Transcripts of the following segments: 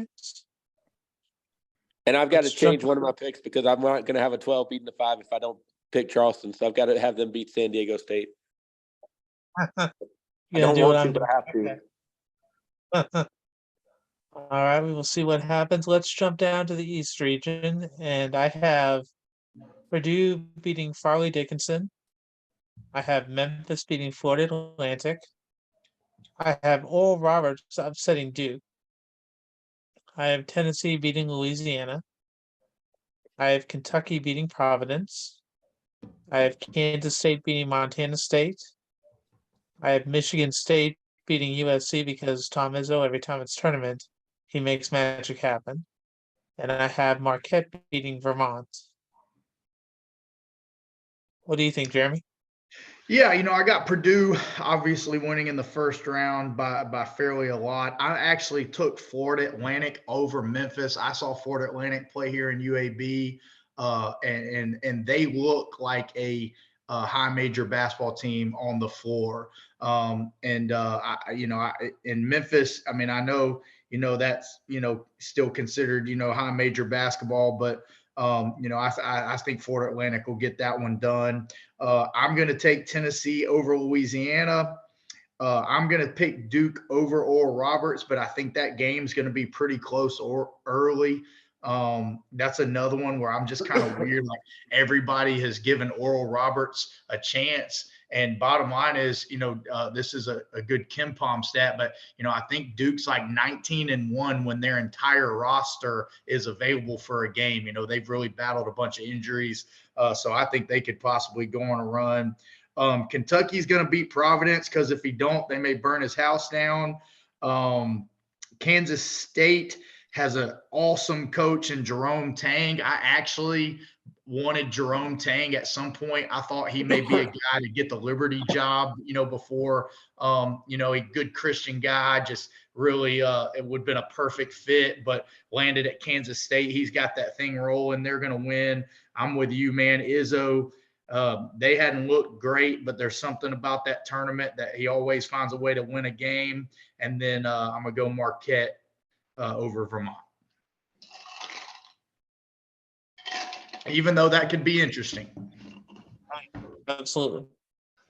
conference. And I've got to Let's change jump- one of my picks because I'm not going to have a 12 beating the 5 if I don't pick Charleston. So I've got to have them beat San Diego State. I don't want to, but I have to. Okay. All right, we will see what happens. Let's jump down to the East region, and I have Purdue beating Farley Dickinson. I have Memphis beating Florida Atlantic. I have Oral Roberts upsetting Duke. I have Tennessee beating Louisiana. I have Kentucky beating Providence. I have Kansas State beating Montana State. I have Michigan State beating USC because Tom Izzo, every time it's tournament, he makes magic happen. And I have Marquette beating Vermont. What do you think, Jeremy? Yeah, I got Purdue obviously winning in the first round by fairly a lot. I actually took Florida Atlantic over Memphis. I saw Florida Atlantic play here in UAB, and they look like a high major basketball team on the floor. In Memphis, I mean, I know that's still considered high major basketball, but I think Florida Atlantic will get that one done. I'm going to take Tennessee over Louisiana. I'm going to pick Duke over Oral Roberts, but I think that game's going to be pretty close or early. That's another one where I'm just kind of weird. Like everybody has given Oral Roberts a chance. And bottom line is, this is a good KenPom stat, but, I think Duke's like 19-1 when their entire roster is available for a game. They've really battled a bunch of injuries. So I think they could possibly go on a run. Kentucky's going to beat Providence because if he don't, they may burn his house down. Kansas State has an awesome coach in Jerome Tang. I actually wanted Jerome Tang at some point. I thought he may be a guy to get the Liberty job, before, a good Christian guy, just really, it would have been a perfect fit, but landed at Kansas State. He's got that thing rolling. They're going to win. I'm with you, man. Izzo, they hadn't looked great, but there's something about that tournament that he always finds a way to win a game. And then I'm going to go Marquette over Vermont. Even though that could be interesting. Absolutely.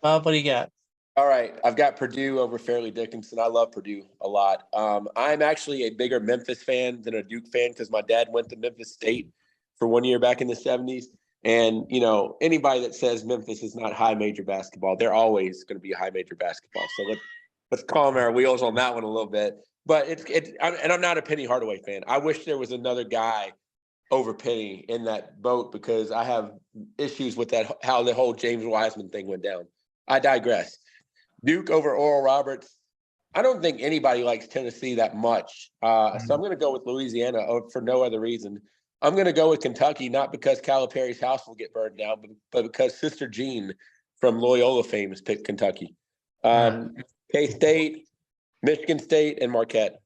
Bob, what do you got? All right. I've got Purdue over Fairleigh Dickinson. I love Purdue a lot. I'm actually a bigger Memphis fan than a Duke fan because my dad went to Memphis State for 1 year back in the 70s. And, anybody that says Memphis is not high major basketball, they're always going to be high major basketball. So let's calm our wheels on that one a little bit. But I'm not a Penny Hardaway fan. I wish there was another guy over Penny in that boat because I have issues with that, how the whole James Wiseman thing went down. I digress. Duke over Oral Roberts. I don't think anybody likes Tennessee that much. So I'm going to go with Louisiana for no other reason. I'm going to go with Kentucky, not because Calipari's house will get burned down, but because Sister Jean from Loyola fame has picked Kentucky. K-State, Michigan State, and Marquette.